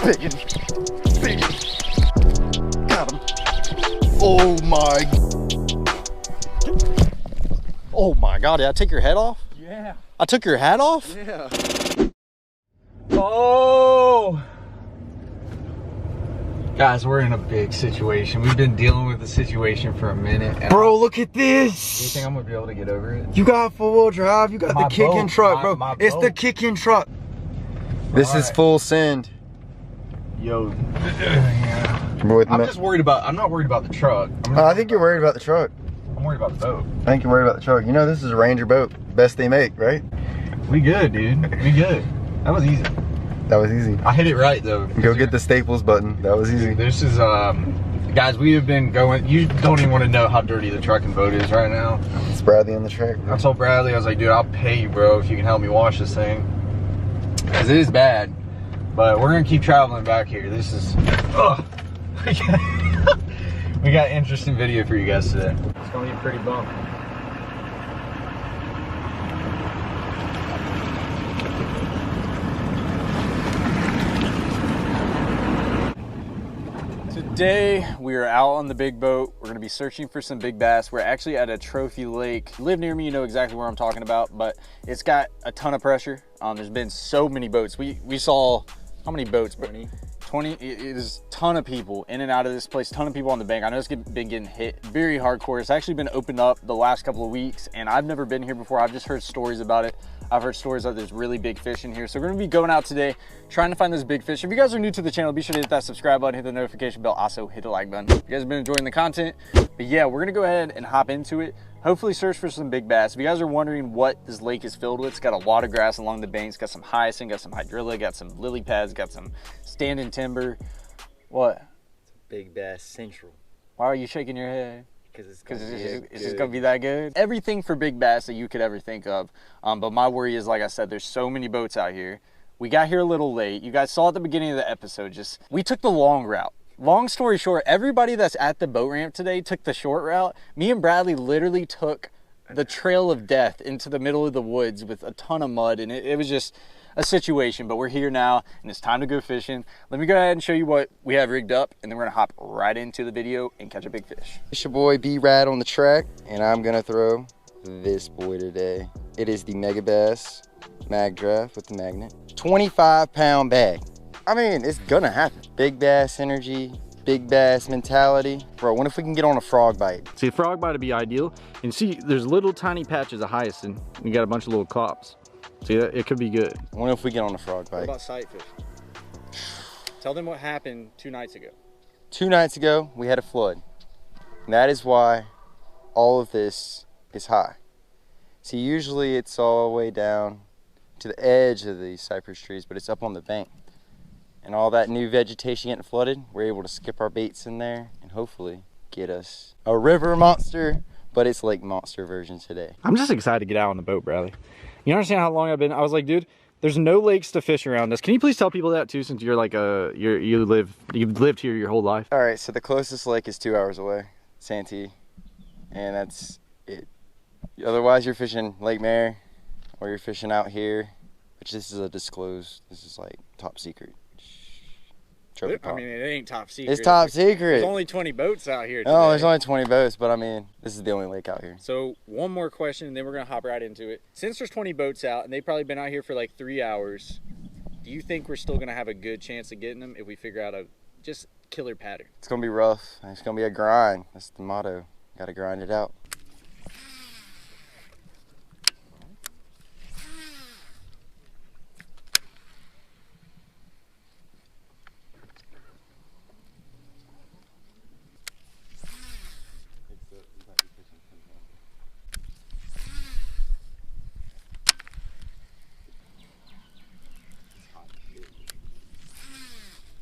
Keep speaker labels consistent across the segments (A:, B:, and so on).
A: Big one. Got him. Oh my God, did I take your head off?
B: Yeah.
A: I took your hat off?
B: Yeah. Oh! Guys, we're in a big situation. We've been dealing with the situation for a minute.
A: Bro, look at this.
B: Do you think I'm gonna be able to get over it?
A: You got four-wheel drive. You got the kick-in truck, bro. It's the kick-in truck. This is full send.
B: Yo. Yeah. I'm just worried about, I'm not worried about the truck.
A: I think you're worried about the truck.
B: I'm worried about the boat.
A: I think you're worried about the truck. You know this is a Ranger boat. Best they make, right?
B: We good, dude. We good. That was easy.
A: That was easy.
B: I hit it right, though.
A: Go get the Staples button. That was easy.
B: This is, guys, we have been going, you don't even want to know how dirty the truck and boat is right now.
A: It's Bradley on the track.
B: I told Bradley, I was like, dude, I'll pay you, bro, if you can help me wash this thing. Because it is bad. But we're going to keep traveling back here. This is, ugh. We got interesting video for you guys today. It's going to be a pretty bump.
C: Today we are out on the big boat. We're gonna be searching for some big bass. We're actually at a trophy lake. If you live near me, you know exactly where I'm talking about, but it's got a ton of pressure. There's been so many boats. We saw, how many boats? 20. It is a ton of people in and out of this place, ton of people on the bank. I know it's been getting hit very hardcore. It's actually been opened up the last couple of weeks, and I've never been here before. I've just heard stories about it. I've heard stories that there's really big fish in here. So we're gonna be going out today, trying to find those big fish. If you guys are new to the channel, be sure to hit that subscribe button, hit the notification bell, also hit the like button. If you guys have been enjoying the content. But yeah, we're gonna go ahead and hop into it. Hopefully search for some big bass. If you guys are wondering what this lake is filled with, it's got a lot of grass along the banks, got some hyacinth, got some hydrilla, got some lily pads, got some standing timber. What?
A: It's Big Bass Central.
C: Why are you shaking your head?
A: Because
C: it's just gonna be that good. Everything for big bass that you could ever think of. But my worry is, like I said, there's so many boats out here. We got here a little late. You guys saw at the beginning of the episode, we took the long route. Long story short, everybody that's at the boat ramp today took the short route. Me and Bradley literally took the trail of death into the middle of the woods with a ton of mud, and it was just a situation. But we're here now and it's time to go fishing. Let me go ahead and show you what we have rigged up, and then we're gonna hop right into the video and catch a big fish.
A: It's your boy B-Rad on the track, and I'm gonna throw this boy today. It is the Megabass Mag Draft with the magnet. 25-pound bag. I mean, it's gonna happen. Big bass energy, big bass mentality. Bro, what if we can get on a frog bite?
C: See, a frog bite would be ideal. And see, there's little tiny patches of hyacinth. You got a bunch of little clops. See, it could be good.
A: What if we get on a frog bite?
C: What about sight fish? Tell them what happened 2 nights ago.
A: 2 nights ago, we had a flood. And that is why all of this is high. See, usually it's all the way down to the edge of the cypress trees, but it's up on the bank. And all that new vegetation getting flooded, we're able to skip our baits in there and hopefully get us a river monster, but it's lake monster version today.
C: I'm just excited to get out on the boat, Bradley. You understand how long I've been? I was like, dude, there's no lakes to fish around us. Can you please tell people that too, since you're like you've lived here your whole life?
A: All right, so the closest lake is 2 hours away, Santee, and that's it. Otherwise, you're fishing Lake Mary, or you're fishing out here, which this is a disclosed. This is like top secret.
C: I mean, it ain't top secret.
A: It's top secret.
C: There's only 20 boats out here today.
A: Oh, there's only 20 boats, but I mean, this is the only lake out here.
C: So one more question, and then we're gonna hop right into it. Since there's 20 boats out, and they've probably been out here for like 3 hours, do you think we're still gonna have a good chance of getting them if we figure out a just killer pattern?
A: It's gonna be rough. It's gonna be a grind. That's the motto. Gotta grind it out.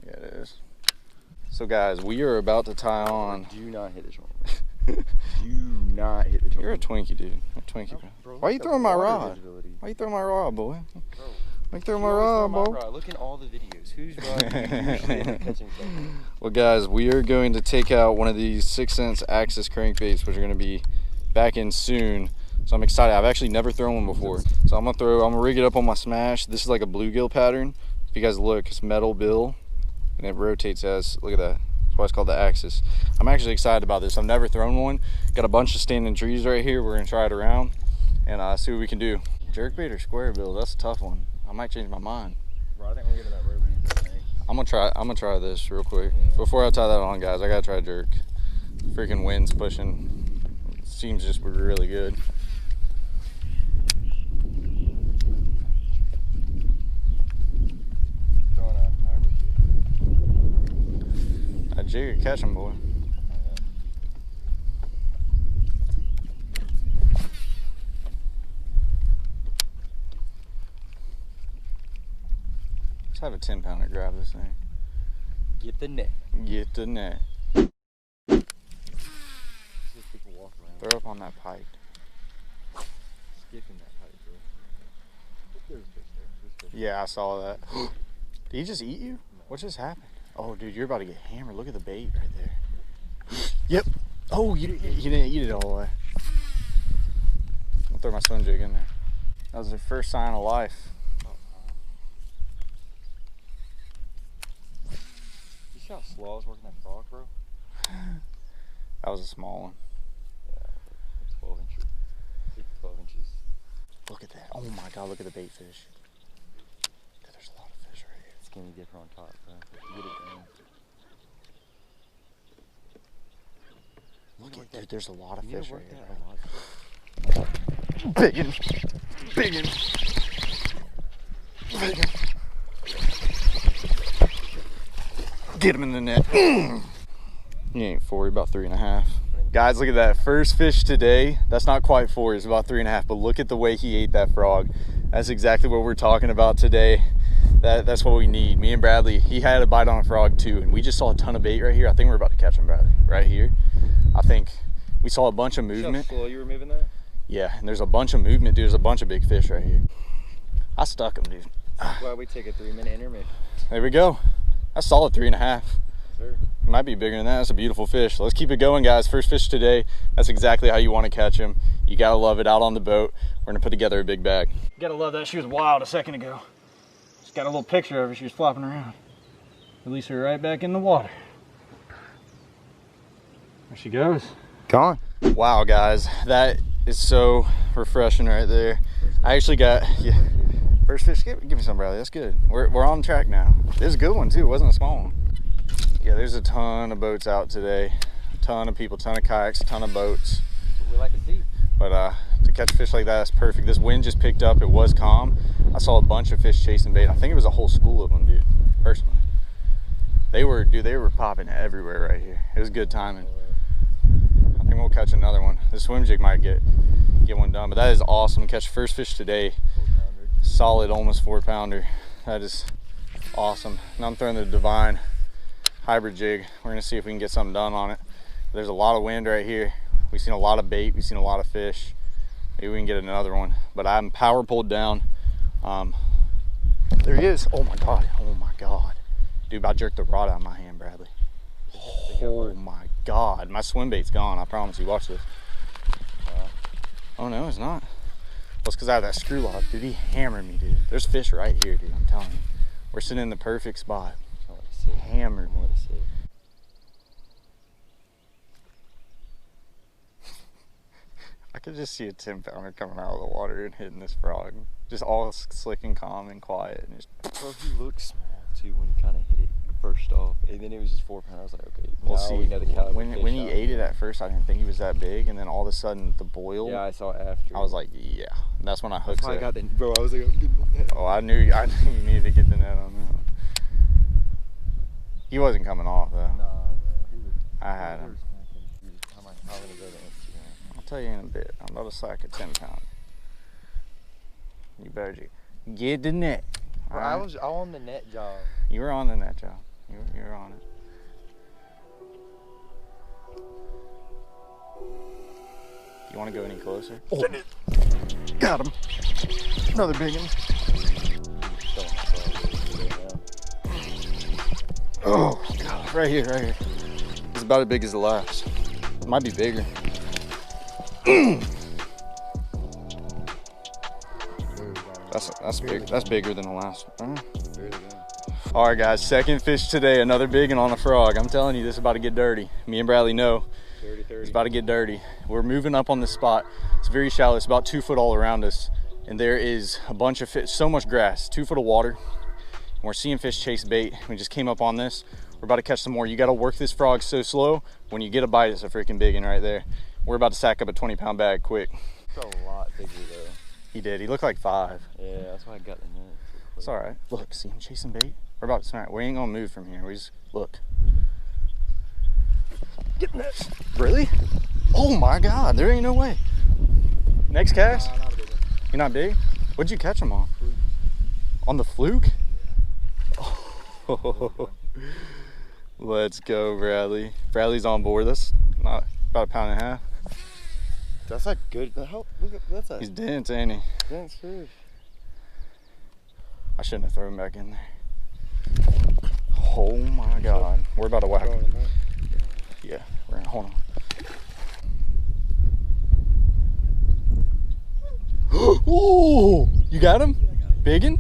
C: Yeah, it is. So guys, we are about to tie on.
A: Do not hit the joint. Do not hit the joint.
C: You're a Twinkie, dude. A Twinkie, bro. Why are you throwing my rod? Why you throwing my rod, boy? Why you throwing my rod, boy?
A: Look at all the videos. Whose rod do you usually end up catching from?
C: Well, guys, we are going to take out one of these 6 cents Axis crankbaits, which are going to be back in soon. So I'm excited. I've actually never thrown one before. So I'm gonna rig it up on my Smash. This is like a bluegill pattern. If you guys look, it's metal bill. and it rotates as, look at that. That's why it's called the axis. I'm actually excited about this. I've never thrown one. Got a bunch of standing trees right here. We're gonna try it around and see what we can do. Jerkbait or square bill? That's a tough one. I might change my mind.
B: Bro, I think we're getting that rubber thing.
C: I'm gonna try this real quick. Before I tie that on, guys, I gotta try jerk. Freaking wind's pushing. It seems just really good. That jig, catch him, boy. Let's have a 10-pounder grab this thing.
B: Get the net.
C: Get the net. Throw up on that pipe.
B: Skipping that pipe, bro. There's fish there.
C: Yeah, I saw that. Did he just eat you? What just happened? Oh, dude, you're about to get hammered. Look at the bait right there. Yep. Oh, you didn't eat it all the way. I'll throw my swim jig in there. That was the first sign of life.
B: You see how slow I was working that frog, bro?
C: That was a small one.
B: Yeah, 12 inches. 12 inches.
C: Look at that. Oh my God, look at the bait fish. Dude, there's a lot of fish right here.
B: Skinny dipper on top, bro. Get it down.
C: Look at, dude, there's a lot of
B: You need
C: fish
B: to
C: right
B: work
C: here.
B: that a lot.
C: Biggin. Biggin. Biggin. Get him in the net. He ain't 4, he's about 3.5. Guys, look at that. First fish today. That's not quite 4, it's about 3.5, but look at the way he ate that frog. That's exactly what we're talking about today. That's what we need. Me and Bradley, he had a bite on a frog too, and we just saw a ton of bait right here. I think we're about to catch him, Bradley, right here. I think we saw a bunch of movement.
B: See how slow you were moving that?
C: Yeah, and there's a bunch of movement, dude. There's a bunch of big fish right here. I stuck him, dude.
B: That's why we take a 3-minute intermission.
C: There we go. That's solid 3.5.
B: Sir.
C: It might be bigger than that. That's a beautiful fish. Let's keep it going, guys. First fish today. That's exactly how you want to catch him. You gotta love it out on the boat. We're gonna put together a big bag. Gotta love that. She was wild a second ago. Just got a little picture of her. She was flopping around. Release her right back in the water. There she goes.
A: Gone.
C: Wow, guys, that is so refreshing right there. I actually got, yeah, first fish. Give me some, Bradley. That's good. We're on track now. It was a good one too. It wasn't a small one. Yeah, there's a ton of boats out today. A ton of people, ton of kayaks, a ton of boats.
B: That's what we like to see.
C: But to catch fish like that, that's perfect. This wind just picked up. It was calm. I saw a bunch of fish chasing bait. I think it was a whole school of them, dude. Personally, they were popping everywhere right here. It was good timing. I think we'll catch another one. The swim jig might get one done, but that is awesome. Catch first fish today.
B: 4-pounder.
C: Solid, almost 4-pounder. That is awesome. Now I'm throwing the Divine hybrid jig. We're gonna see if we can get something done on it. There's a lot of wind right here. We've seen a lot of bait. We've seen a lot of fish. Maybe we can get another one. But I'm power pulled down. There he is. Oh my God. Oh my God. Dude, about jerked the rod out of my hand, Bradley. Oh my God. My swim bait's gone. I promise you. Watch this. Oh no, it's not. Well, it's because I have that screw lock. Dude, he hammered me, dude. There's fish right here, dude. I'm telling you. We're sitting in the perfect spot. Hammered me. I could just see a 10-pounder coming out of the water and hitting this frog. Just all slick and calm and quiet. And just...
B: Bro, he looked small too when he kind of hit it first off, and then it was just 4-pounder. I was like, okay,
C: We'll
B: now
C: see.
B: we know the caliber
C: When he
B: fish
C: ate it at first, I didn't think he was that big, and then all of a sudden the boil.
B: Yeah, I saw it after.
C: I was like, yeah. And that's when I hooked
B: I
C: it.
B: got the bro. I was like, I'm getting the net.
C: Oh, I knew you needed to get the net on that one. He wasn't coming off though.
B: Nah, bro. He was,
C: I had him.
B: I'm like, how many go to Instagram?
C: I'll tell you in a bit. I'm about to slack a 10-pounder. You better get the net.
B: Bro,
C: All
B: I
C: right?
B: was on the net job.
C: You were on the net, Joe. You were on it. You want to go any closer? Oh, got him. Another big one. Oh, God. Right here, right here. It's about as big as the last. It might be bigger. That's big. That's bigger than the last one. All right, guys, second fish today, another big one on a frog. I'm telling you, this is about to get dirty. Me and Bradley know it's about to get dirty. We're moving up on the spot. It's very shallow. It's about 2 foot all around us. And there is a bunch of fish, so much grass, 2 foot of water. And we're seeing fish chase bait. We just came up on this. We're about to catch some more. You got to work this frog so slow. When you get a bite, it's a freaking big one right there. We're about to sack up a 20-pound bag quick.
A: It's a lot bigger though.
C: He did. He looked like 5.
A: Yeah, that's why I got the net.
C: It's all right. Look, see him chasing bait? We're about to smack. We ain't gonna move from here. We just look. Get in this. Really? Oh my God, there ain't no way. Next cast?
A: Not a big one.
C: You're not big? What'd you catch him on?
A: Fluke.
C: On the fluke? Oh. Let's go, Bradley. Bradley's on board. That's not about 1.5 pounds.
A: That's a good. Look at that's a
C: He's dense, ain't he?
A: dense fish.
C: I shouldn't have thrown him back in there. Oh my God. We're about to whack him. Yeah, we're gonna hold on. Oh, you got him? Biggin?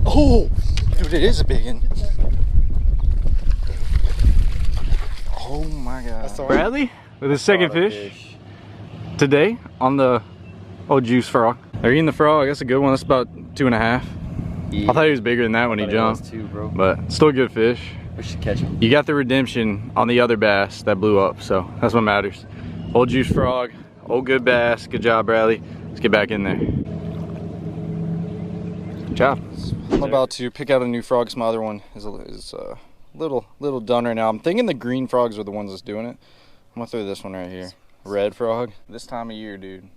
C: Oh, dude, it is a biggin. Oh my God. Bradley with his second fish today on the old juice frog. They're eating the frog. That's a good one. That's about 2.5.
A: Yeah.
C: I thought he was bigger than that when he jumped.
A: Too, bro.
C: But still a good fish.
A: We should catch him.
C: You got the redemption on the other bass that blew up, so that's what matters. Old juice frog, old good bass. Good job, Bradley. Let's get back in there. Good job. I'm about to pick out a new frog. My other one is a little done right now. I'm thinking the green frogs are the ones that's doing it. I'm gonna throw this one right here. Red frog. This time of year, dude.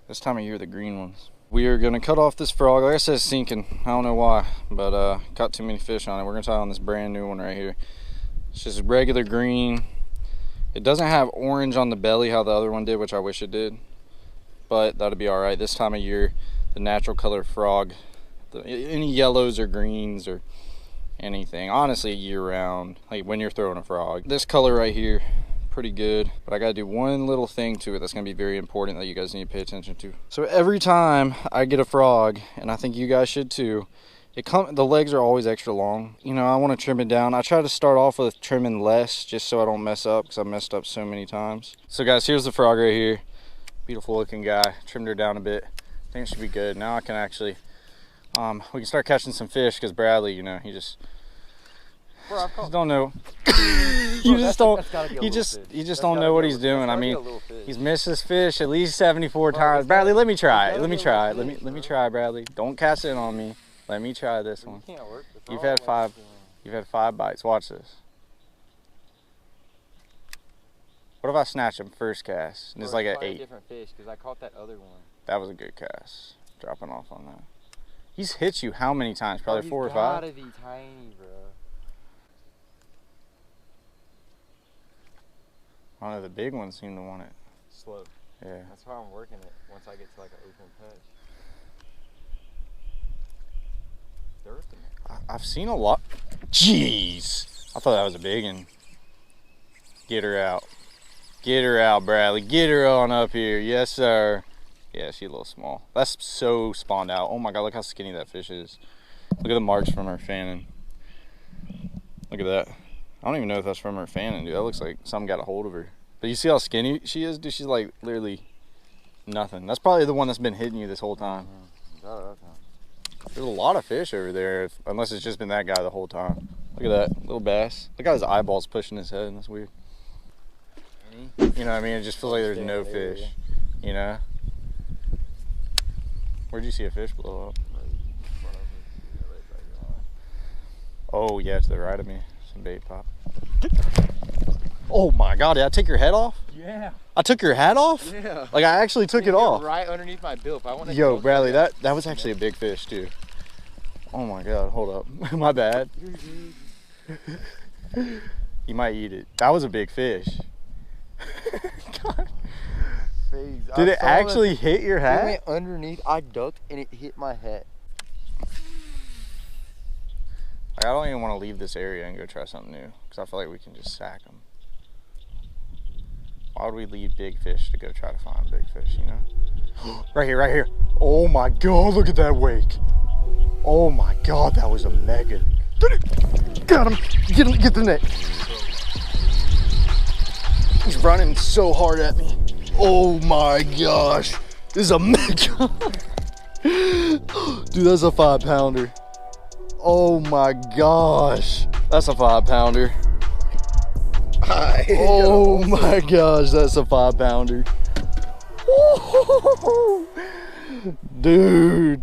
C: This time of year, the green ones. We are gonna cut off this frog. Like I said, it's sinking. I don't know why, but caught too many fish on it. We're gonna tie on this brand new one right here. It's just regular green. It doesn't have orange on the belly how the other one did, which I wish it did, but that'll be all right. This time of year, the natural color frog, any yellows or greens or anything, honestly, year round, like when you're throwing a frog. This color right here, pretty good, but I gotta do one little thing to it that's gonna be very important that you guys need to pay attention to. So every time I get a frog, and I think you guys should too, the legs are always extra long. You know, I want to trim it down. I try to start off with trimming less just so I don't mess up, because I messed up so many times. So guys, here's the frog right here. Beautiful looking guy. Trimmed her down a bit. I think it should be good. Now I can actually we can start catching some fish, because Bradley, you know, he just don't know. You just don't know what he's doing. I mean, he's missed his fish at least 74 times. Bradley, let me try. Let me try. Let me try, Bradley. Don't cast it on me. Let me try this one. You've had 5 bites. Watch this. What if I snatch him first cast and it's like an 8?
A: Different fish, because I caught that other one.
C: That was a good cast. Dropping off on that. He's hit you how many times? Probably 4 or 5.
A: Gotta be tiny, bro.
C: I don't know, the big ones seem to want it.
A: Slow.
C: Yeah.
A: That's why I'm working it once I get to like an open patch.
C: I've seen a lot. Jeez. I thought that was a big one. Get her out. Get her out, Bradley. Get her on up here. Yes, sir. Yeah, she's a little small. That's so spawned out. Oh my God, look how skinny that fish is. Look at the marks from her fanning. Look at that. I don't even know if that's from her fanning, dude. That looks like something got a hold of her. But you see how skinny she is, dude? She's like literally nothing. That's probably the one that's been hitting you this whole time. There's a lot of fish over there, unless it's just been that guy the whole time. Look at that little bass. Look how his eyeballs pushing his head. That's weird. You know what I mean? It just feels like there's no fish. You know? Where'd you see a fish blow up? Oh yeah, to the right of me. Some bait pop. Oh my God, did I take your head off?
A: Yeah.
C: I took your hat off?
A: Yeah.
C: Like I actually took it off.
A: Right underneath my bill. If I want to.
C: Yo, Bradley, that was actually a big fish too. Oh my God, hold up. My bad. You might eat it. That was a big fish. God. Did it actually hit your hat?
A: It went underneath. I ducked and it hit my head.
C: Like, I don't even want to leave this area and go try something new, because I feel like we can just sack them. Why would we leave big fish to go try to find big fish, you know? Right here, right here. Oh my God, look at that wake. Oh my God, that was a mega.
A: Got him. Get the net. He's running so hard at me. Oh my gosh. This is a mega. Dude, that's a 5-pounder. Oh my gosh. That's a 5-pounder. Oh my gosh, that's a 5-pounder. Dude.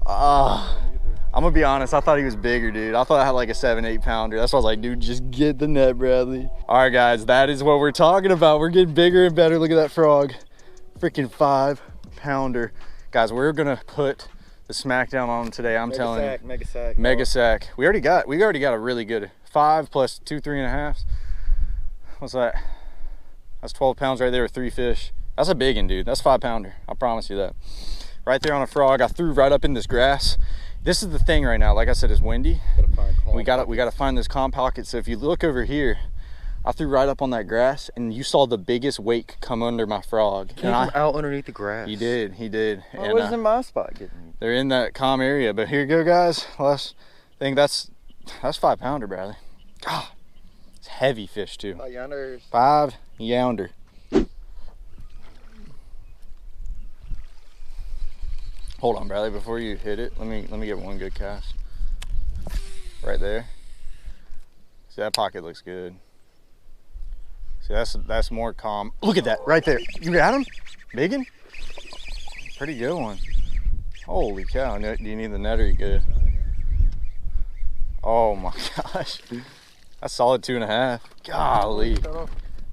A: I'm gonna be honest, I thought he was bigger, dude. I thought I had like a 7-8 pounder. That's why I was like, dude, just get the net, Bradley. All right, guys, that is what we're talking about. We're getting bigger and better. Look at that frog. Freaking 5-pounder. Guys, we're gonna put the smackdown on him today. I'm telling you.
B: Mega sack.
A: Mega sack. We already got a really good 5 plus 2 3.5. What's that? That's 12 pounds right there with 3 fish. That's a big one, dude. That's 5-pounder. I promise you that. Right there on a frog. I threw right up in this grass. This is the thing right now. Like I said, it's windy. We gotta find this calm pocket. So if you look over here, I threw right up on that grass, and you saw the biggest wake come under my frog.
B: Came from out underneath the grass.
A: He did.
B: I wasn't my spot getting.
A: They're in that calm area. But here you go, guys. Last thing. That's 5-pounder, Bradley. God, it's heavy fish too. 5-pounder. Hold on, Bradley, before you hit it, let me get one good cast. Right there. See, that pocket looks good. See, that's more calm. Look at that, right there. You got him? Biggin? Pretty good one. Holy cow, do you need the net or you good? Oh my gosh. That's solid 2.5. Golly.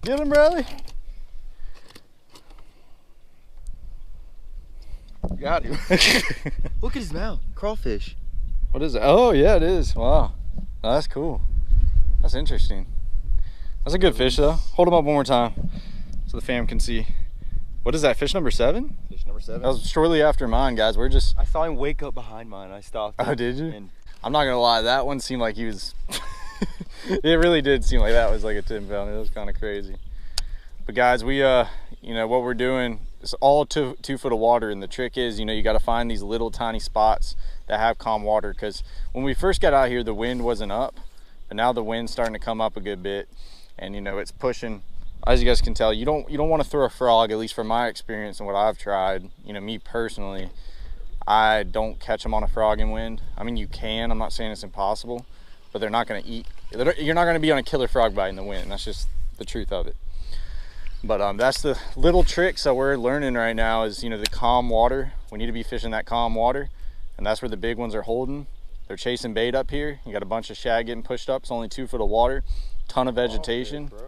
A: Get him, Bradley.
B: Got him. Look at his mouth. Crawfish.
A: What is it? Oh yeah, it is. Wow. Oh, that's cool. That's interesting. That's a good fish though. Hold him up one more time so the fam can see. What is that? Fish number 7?
B: Fish number 7.
A: That was shortly after mine, guys.
B: I saw him wake up behind mine. I stopped him.
A: Oh, did you? And I'm not gonna lie, that one seemed like he was it really did seem like that was like a 10-pounder. It was kind of crazy. But guys, we you know what we're doing, it's all 2 foot of water, and the trick is, you know, you got to find these little tiny spots that have calm water, because when we first got out here the wind wasn't up, but now the wind's starting to come up a good bit, and you know it's pushing. As you guys can tell, you don't want to throw a frog, at least from my experience and what I've tried. You know, me personally, I don't catch them on a frog in wind. I mean, you can, I'm not saying it's impossible, but they're not going to eat. You're not going to be on a killer frog bite in the wind. That's just the truth of it. But that's the little tricks that we're learning right now is, you know, the calm water. We need to be fishing that calm water, and that's where the big ones are holding. They're chasing bait up here. You got a bunch of shad getting pushed up. It's only 2 foot of water, ton of vegetation.
B: Oh,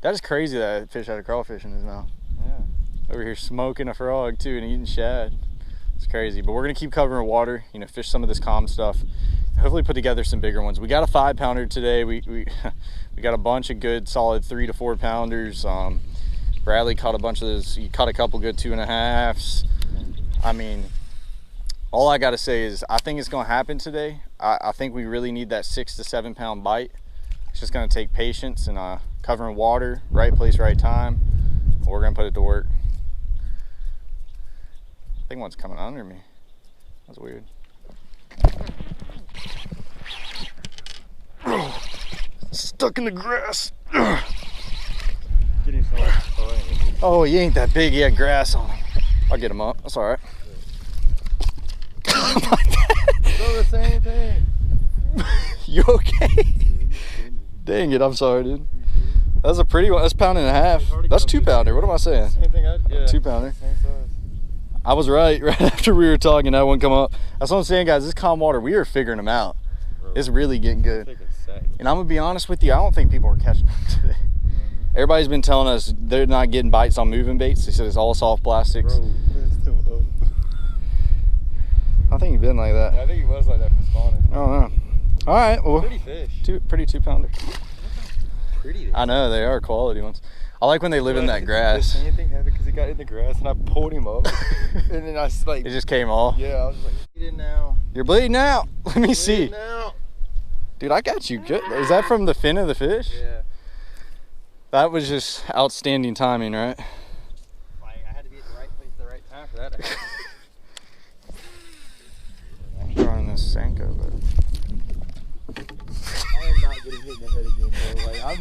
A: that is crazy that a fish had a crawfish in his mouth.
B: Yeah.
A: Over here smoking a frog too and eating shad. It's crazy, but we're gonna keep covering water, you know, fish some of this calm stuff. Hopefully put together some bigger ones. We got a 5-pounder today. We got a bunch of good solid 3 to 4 pounders. Bradley caught a bunch of those. He caught a couple good 2.5s. I mean, all I gotta say is I think it's gonna happen today. I think we really need that 6 to 7 pound bite. It's just gonna take patience and covering water, right place, right time. We're gonna put it to work. I think one's coming under me. That's weird. Stuck in the grass. Oh, he ain't that big. He had grass on him. I'll get him up. That's all right.
B: The same thing.
A: You okay? Dang it, I'm sorry, dude. That's a pretty one. That's 1.5 pounds. That's 2-pounder. What am I saying?
B: Same thing. Yeah.
A: 2-pounder.
B: Same size.
A: I was right after we were talking, that one come up. That's what I'm saying, guys. This calm water, we are figuring them out. It's really getting good. And I'm gonna be honest with you, I don't think people are catching them today. Everybody's been telling us they're not getting bites on moving baits. They said it's all soft plastics.
B: Bro,
A: I think you've been like that.
B: I think he was like that from spawning.
A: I don't know. All right, well,
B: Pretty fish.
A: Pretty 2-pounder.
B: Pretty.
A: I know, they are quality ones. I like when they live in that grass.
B: The same thing happened because he got in the grass and I pulled him up. And then I like.
A: It just came off.
B: Yeah, I was like, bleeding now.
A: You're bleeding out. Let me see.
B: Now.
A: Dude, I got you good. Is that from the fin of the fish?
B: Yeah.
A: That was just outstanding timing, right?
B: Like, I had to be at the right place at the right time for that.
A: I'm throwing this Senko, but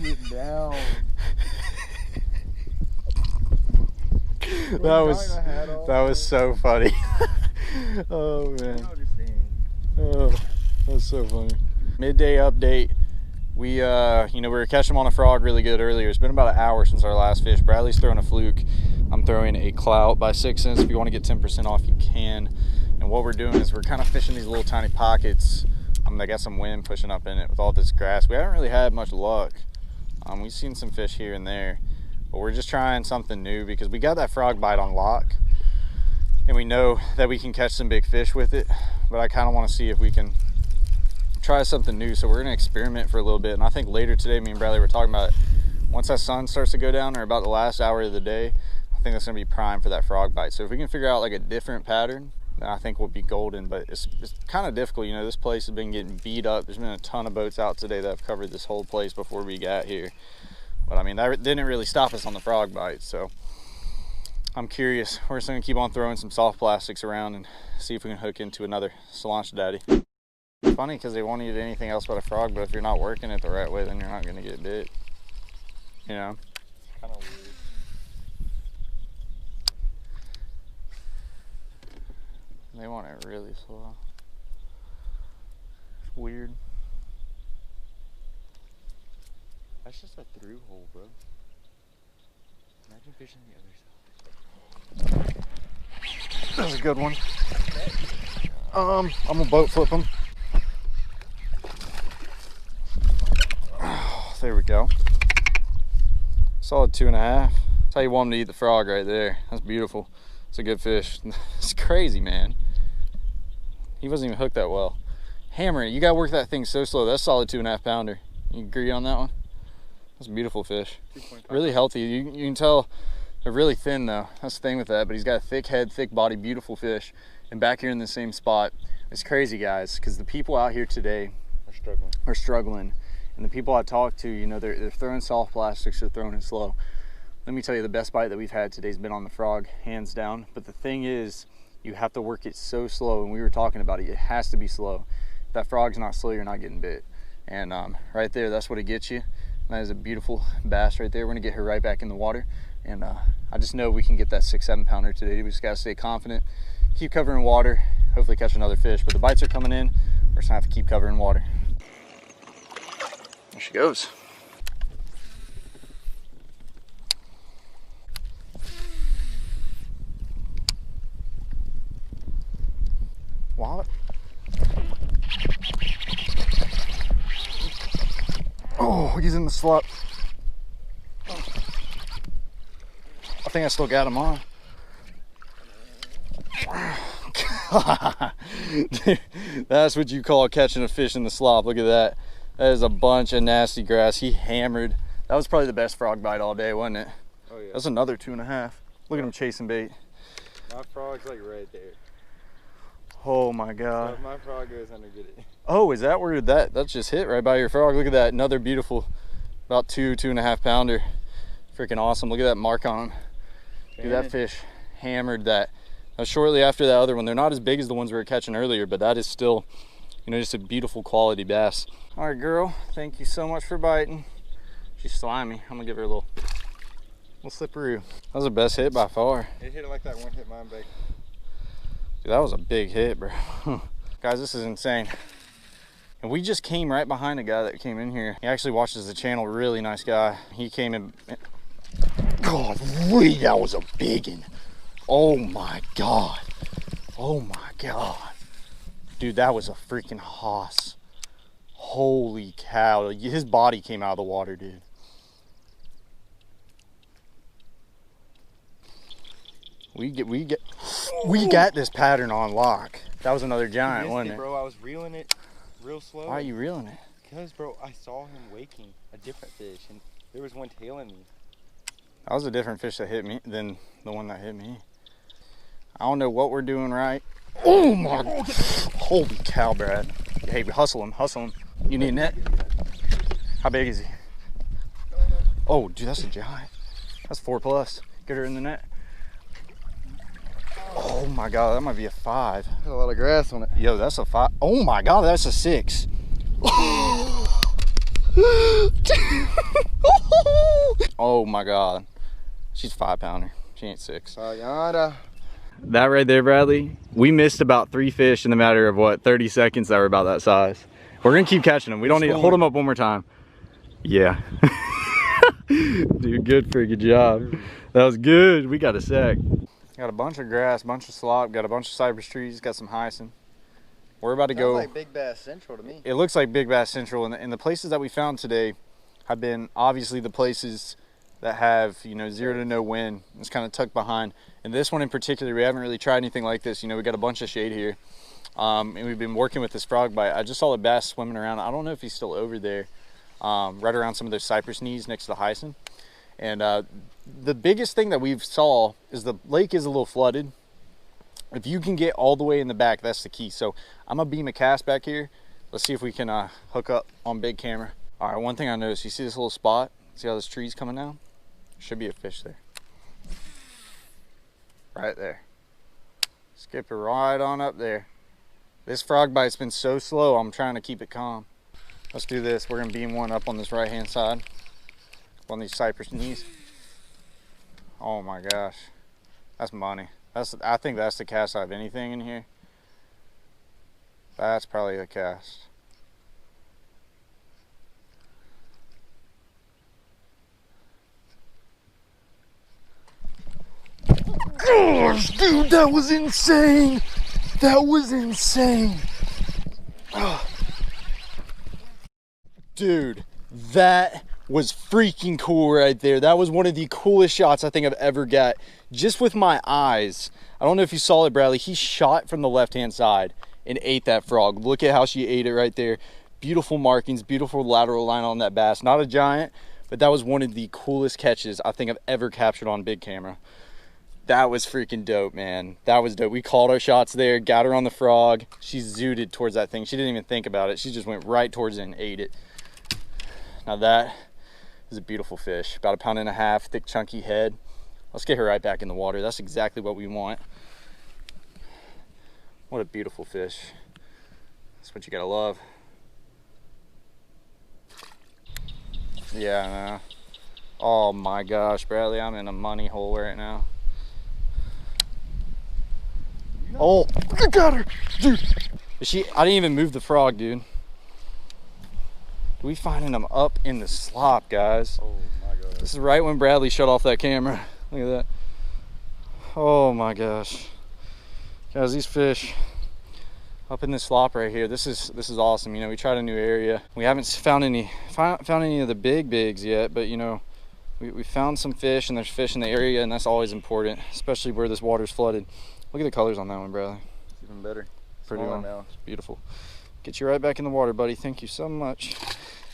B: Get down.
C: That was so funny. Oh man. Oh, that was so funny. Midday update. We we were catching them on a frog really good earlier. It's been about an hour since our last fish. Bradley's throwing a fluke. I'm throwing a clout by 6 cents. If you want to get 10% off, you can. And what we're doing is we're kind of fishing these little tiny pockets. I got some wind pushing up in it with all this grass. We haven't really had much luck. We've seen some fish here and there, but we're just trying something new because we got that frog bite on lock, and we know that we can catch some big fish with it. But I kind of want to see if we can try something new. So we're gonna experiment for a little bit, and I think later today, me and Bradley were talking about it. Once that sun starts to go down, or about the last hour of the day, I think that's gonna be prime for that frog bite. So if we can figure out like a different pattern, then I think we'll be golden. But it's kind of difficult. This place has been getting beat up. There's been a ton of boats out today that have covered this whole place before we got here. But I mean, that didn't really stop us on the frog bite. So I'm curious. We're just gonna keep on throwing some soft plastics around and see if we can hook into another Cilantro Daddy. It's funny because they won't eat anything else but a frog, but if you're not working it the right way, then you're not gonna get bit. Kind of weird. They want it really slow. It's weird.
A: That's just a through hole, bro. Imagine fishing the other side.
C: That's a good one. I'm gonna boat flip them. Oh, there we go. Solid 2.5. That's how you want them to eat the frog right there. That's beautiful. It's a good fish. It's crazy, man. He wasn't even hooked that well. Hammering it. You gotta work that thing so slow. That's solid 2.5 pounder. You agree on that one? That's a beautiful fish. Really healthy. You can tell they're really thin though. That's the thing with that. But he's got a thick head, thick body, beautiful fish. And back here in the same spot, it's crazy, guys, because the people out here today are struggling. And the people I talk to, they're throwing soft plastics, they're throwing it slow. Let me tell you, the best bite that we've had today has been on the frog, hands down. But the thing is, you have to work it so slow, and we were talking about it. It has to be slow. If that frog's not slow, you're not getting bit. And right there, that's what it gets you. That is a beautiful bass right there. We're gonna get her right back in the water. And I just know we can get that 6-7 pounder today. We just gotta stay confident, keep covering water, hopefully catch another fish. But the bites are coming in. We're just gonna have to keep covering water. There she goes. Wallet. Oh, he's in the slop. I think I still got him on. That's what you call catching a fish in the slop. Look at that. That is a bunch of nasty grass. He hammered. That was probably the best frog bite all day, wasn't it?
A: Oh yeah.
C: That's another 2.5. Look at him chasing bait.
A: My frog's like right there.
C: Oh my God.
A: So if my frog goes under, get it.
C: Oh, is that where that's just hit right by your frog? Look at that. Another beautiful, about 2.5 pounder. Freaking awesome. Look at that mark on him. Dude, that fish hammered that. Now, shortly after that other one, they're not as big as the ones we were catching earlier, but that is still, just a beautiful quality bass. All right, girl, thank you so much for biting. She's slimy. I'm gonna give her a little slipperoo. That was the best hit by far.
A: It hit it like that one hit mine back.
C: Dude, that was a big hit, bro. Guys, this is insane. And we just came right behind a guy that came in here. He actually watches the channel, really nice guy. He came in. God, that was a big one. Oh my God. Oh my God. Dude, that was a freaking hoss. Holy cow. His body came out of the water, dude. We got this pattern on lock. That was another giant, wasn't it?
A: Bro, I was reeling it real slow.
C: Why are you reeling it?
A: Because, bro, I saw him waking a different fish, and there was one tailing me.
C: That was a different fish that hit me than the one that hit me. I don't know what we're doing right. Oh my, holy cow, Brad. Hey, hustle him, hustle him. You need a net? How big is he? Oh, dude, that's a giant. That's 4+. Get her in the net. Oh my God, that might be a 5.
A: Got a lot of grass on it.
C: Yo, that's a 5. Oh my God, that's a 6. Oh my God. She's 5-pounder. She ain't 6.
A: Sayonara.
C: That right there, Bradley, we missed about 3 fish in the matter of what, 30 seconds that were about that size. We're gonna keep catching them. We don't need to hold them up one more time. Yeah. Dude, good freaking job. That was good. We got a sec. Got a bunch of grass, bunch of slop, got a bunch of cypress trees, got some hyacinth. We're about to go.
A: Sounds like Big Bass Central to me.
C: It looks like Big Bass Central, and the places that we found today have been obviously the places that have, you know, 0 to no wind. It's kind of tucked behind. And this one in particular, we haven't really tried anything like this. You know, we got a bunch of shade here. And we've been working with this frog bite. I just saw the bass swimming around. I don't know if he's still over there, right around some of those cypress knees next to the hyacinth. And the biggest thing that we've saw is the lake is a little flooded. If you can get all the way in the back, that's the key. So I'm gonna beam a cast back here. Let's see if we can hook up on big camera. All right, one thing I noticed, you see this little spot? See how this tree's coming down? Should be a fish there. Right there. Skip it right on up there. This frog bite's been so slow, I'm trying to keep it calm. Let's do this. We're gonna beam one up on this right-hand side, on these cypress knees. Oh my gosh, that's money. I think that's the cast out of anything in here. That's probably the cast. Gosh, dude, that was insane. That was insane. Oh. Dude, that was freaking cool right there. That was one of the coolest shots I think I've ever got. Just with my eyes. I don't know if you saw it, Bradley. He shot from the left-hand side and ate that frog. Look at how she ate it right there. Beautiful markings, beautiful lateral line on that bass. Not a giant, but that was one of the coolest catches I think I've ever captured on big camera. That was freaking dope, man. That was dope. We called our shots there, got her on the frog. She zooted towards that thing. She didn't even think about it. She just went right towards it and ate it. Now that is a beautiful fish. About 1.5 pounds, thick, chunky head. Let's get her right back in the water. That's exactly what we want. What a beautiful fish. That's what you gotta love. Yeah, I know. Oh my gosh, Bradley, I'm in a money hole right now. Oh, I got her, dude. I didn't even move the frog, dude. We finding them up in the slop, guys.
A: Oh my God.
C: This is right when Bradley shut off that camera. Look at that. Oh my gosh. Guys, these fish up in this slop right here, this is awesome. You know, we tried a new area. We haven't found any of the bigs yet, but you know, we found some fish, and there's fish in the area, and that's always important, especially where this water's flooded. Look at the colors on that one, Bradley.
A: It's even better.
C: Pretty
A: Smaller
C: one.
A: now.
C: It's beautiful. Get you right back in the water, buddy. Thank you so much.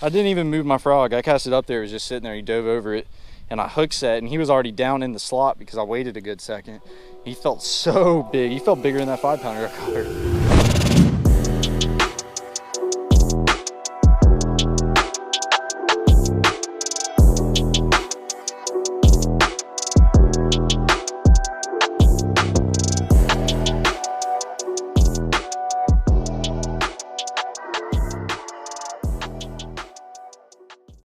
C: I didn't even move my frog. I cast it up there. It was just sitting there. He dove over it, and I hook set, and he was already down in the slot because I waited a good second. He felt so big. He felt bigger than that 5-pounder I caught her.